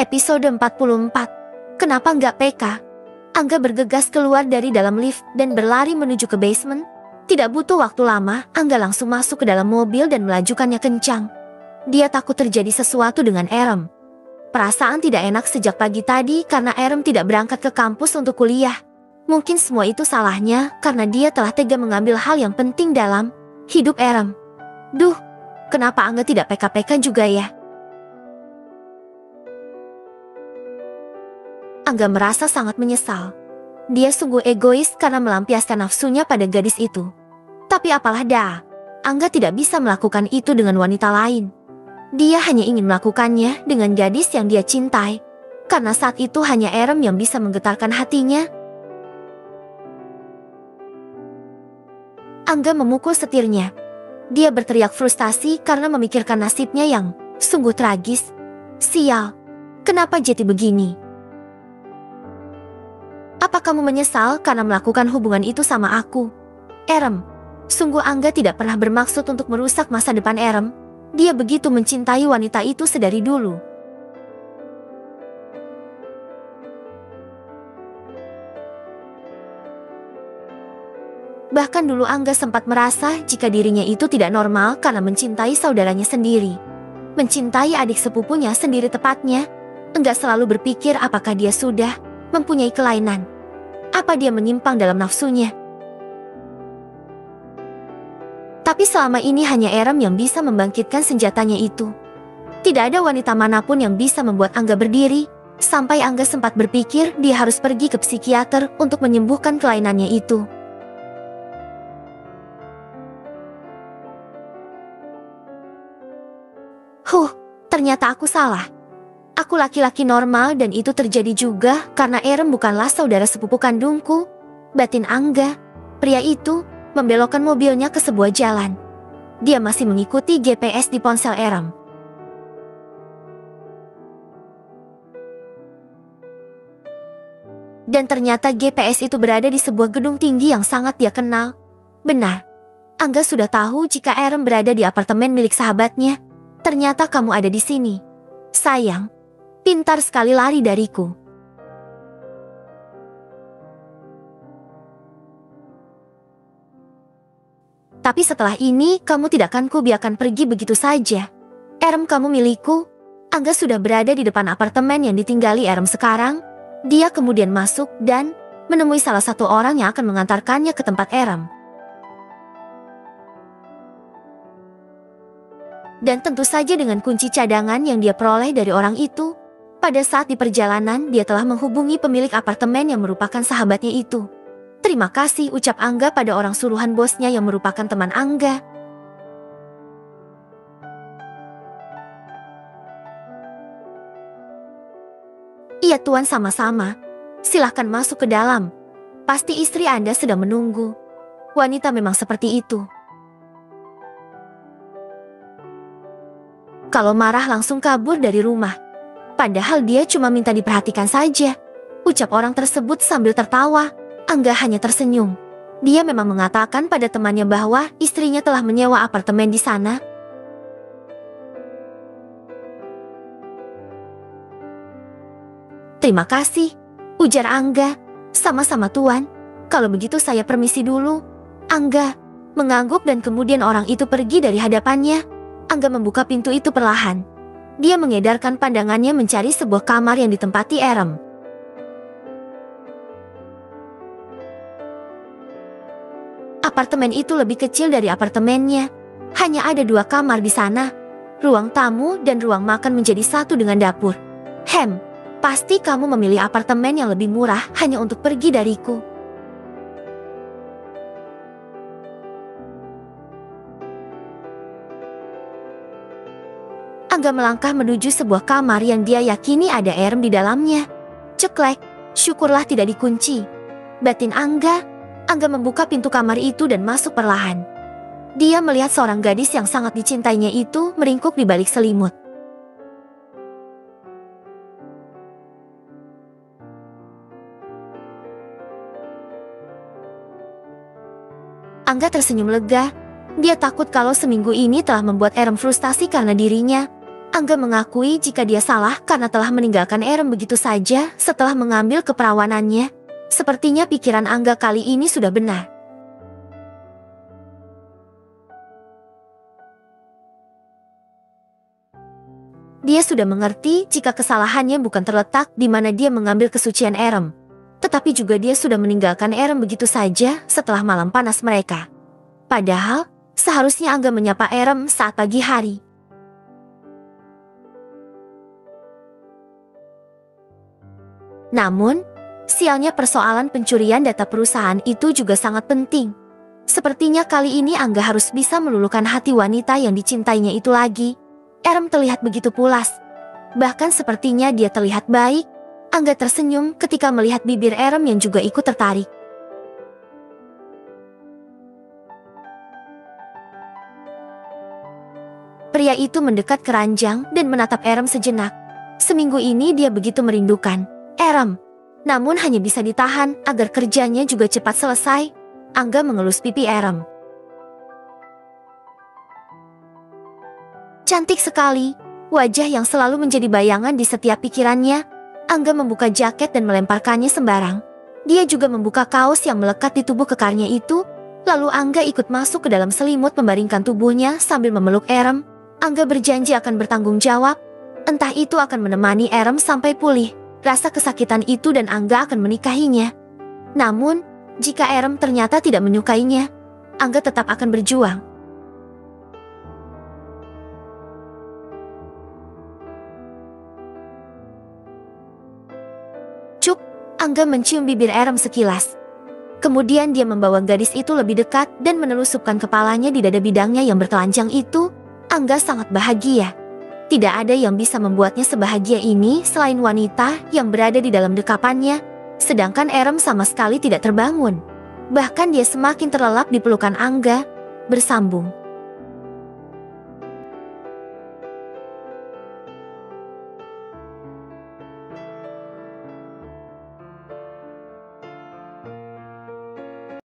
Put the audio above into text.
Episode 44. Kenapa nggak PK? Angga bergegas keluar dari dalam lift dan berlari menuju ke basement. Tidak butuh waktu lama, Angga langsung masuk ke dalam mobil dan melajukannya kencang. Dia takut terjadi sesuatu dengan Erem. Perasaan tidak enak sejak pagi tadi karena Erem tidak berangkat ke kampus untuk kuliah. Mungkin semua itu salahnya karena dia telah tega mengambil hal yang penting dalam hidup Erem. Duh, kenapa Angga tidak PK-PK juga ya? Angga merasa sangat menyesal. Dia sungguh egois karena melampiaskan nafsunya pada gadis itu. Tapi apalah dah, Angga tidak bisa melakukan itu dengan wanita lain. Dia hanya ingin melakukannya dengan gadis yang dia cintai. Karena saat itu hanya Erem yang bisa menggetarkan hatinya. Angga memukul setirnya. Dia berteriak frustasi karena memikirkan nasibnya yang sungguh tragis. Sial, kenapa jadi begini? Apa kamu menyesal karena melakukan hubungan itu sama aku? Erem, sungguh Angga tidak pernah bermaksud untuk merusak masa depan Erem. Dia begitu mencintai wanita itu sedari dulu. Bahkan dulu Angga sempat merasa jika dirinya itu tidak normal karena mencintai saudaranya sendiri. Mencintai adik sepupunya sendiri tepatnya. Enggak selalu berpikir apakah dia sudah mempunyai kelainan. Apa dia menyimpang dalam nafsunya? Tapi selama ini hanya Erem yang bisa membangkitkan senjatanya itu. Tidak ada wanita manapun yang bisa membuat Angga berdiri, sampai Angga sempat berpikir dia harus pergi ke psikiater untuk menyembuhkan kelainannya itu. Ternyata aku salah. Aku laki-laki normal dan itu terjadi juga karena Erem bukanlah saudara sepupu kandungku. Batin Angga, pria itu, membelokkan mobilnya ke sebuah jalan. Dia masih mengikuti GPS di ponsel Erem. Dan ternyata GPS itu berada di sebuah gedung tinggi yang sangat dia kenal. Benar, Angga sudah tahu jika Erem berada di apartemen milik sahabatnya. Ternyata kamu ada di sini. Sayang. Pintar sekali lari dariku. Tapi setelah ini kamu tidak akan kubiarkan pergi begitu saja. Erem kamu milikku. Angga sudah berada di depan apartemen yang ditinggali Erem sekarang. Dia kemudian masuk dan menemui salah satu orang yang akan mengantarkannya ke tempat Erem. Dan tentu saja dengan kunci cadangan yang dia peroleh dari orang itu. Pada saat di perjalanan, dia telah menghubungi pemilik apartemen yang merupakan sahabatnya itu. Terima kasih, ucap Angga pada orang suruhan bosnya yang merupakan teman Angga. Iya tuan, sama-sama. Silahkan masuk ke dalam. Pasti istri Anda sedang menunggu. Wanita memang seperti itu. Kalau marah langsung kabur dari rumah. Padahal dia cuma minta diperhatikan saja. Ucap orang tersebut sambil tertawa. Angga hanya tersenyum. Dia memang mengatakan pada temannya bahwa istrinya telah menyewa apartemen di sana. Terima kasih, ujar Angga. Sama-sama tuan. Kalau begitu saya permisi dulu. Angga mengangguk dan kemudian orang itu pergi dari hadapannya. Angga membuka pintu itu perlahan. Dia mengedarkan pandangannya mencari sebuah kamar yang ditempati Erem. Apartemen itu lebih kecil dari apartemennya. Hanya ada 2 kamar di sana. Ruang tamu dan ruang makan menjadi satu dengan dapur. Pasti kamu memilih apartemen yang lebih murah hanya untuk pergi dariku. Angga melangkah menuju sebuah kamar yang dia yakini ada Erem di dalamnya. Ceklek, syukurlah tidak dikunci. Batin Angga membuka pintu kamar itu dan masuk perlahan. Dia melihat seorang gadis yang sangat dicintainya itu meringkuk di balik selimut. Angga tersenyum lega. Dia takut kalau seminggu ini telah membuat Erem frustasi karena dirinya. Angga mengakui jika dia salah karena telah meninggalkan Erem begitu saja setelah mengambil keperawanannya. Sepertinya pikiran Angga kali ini sudah benar. Dia sudah mengerti jika kesalahannya bukan terletak di mana dia mengambil kesucian Erem, tetapi juga dia sudah meninggalkan Erem begitu saja setelah malam panas mereka. Padahal, seharusnya Angga menyapa Erem saat pagi hari. Namun, sialnya persoalan pencurian data perusahaan itu juga sangat penting. Sepertinya kali ini Angga harus bisa meluluhkan hati wanita yang dicintainya itu lagi. Erem terlihat begitu pulas. Bahkan sepertinya dia terlihat baik. Angga tersenyum ketika melihat bibir Erem yang juga ikut tertarik. Pria itu mendekat ke ranjang dan menatap Erem sejenak. Seminggu ini dia begitu merindukan Erem. Namun hanya bisa ditahan agar kerjanya juga cepat selesai. Angga mengelus pipi Erem. Cantik sekali, wajah yang selalu menjadi bayangan di setiap pikirannya. Angga membuka jaket dan melemparkannya sembarang. Dia juga membuka kaos yang melekat di tubuh kekarnya itu. Lalu Angga ikut masuk ke dalam selimut membaringkan tubuhnya sambil memeluk Erem. Angga berjanji akan bertanggung jawab. Entah itu akan menemani Erem sampai pulih rasa kesakitan itu dan Angga akan menikahinya. Namun, jika Erem ternyata tidak menyukainya, Angga tetap akan berjuang. Cuk, Angga mencium bibir Erem sekilas. Kemudian dia membawa gadis itu lebih dekat dan menelusupkan kepalanya di dada bidangnya yang bertelanjang itu. Angga sangat bahagia. Tidak ada yang bisa membuatnya sebahagia ini selain wanita yang berada di dalam dekapannya. Sedangkan Erem sama sekali tidak terbangun. Bahkan dia semakin terlelap di pelukan Angga. Bersambung.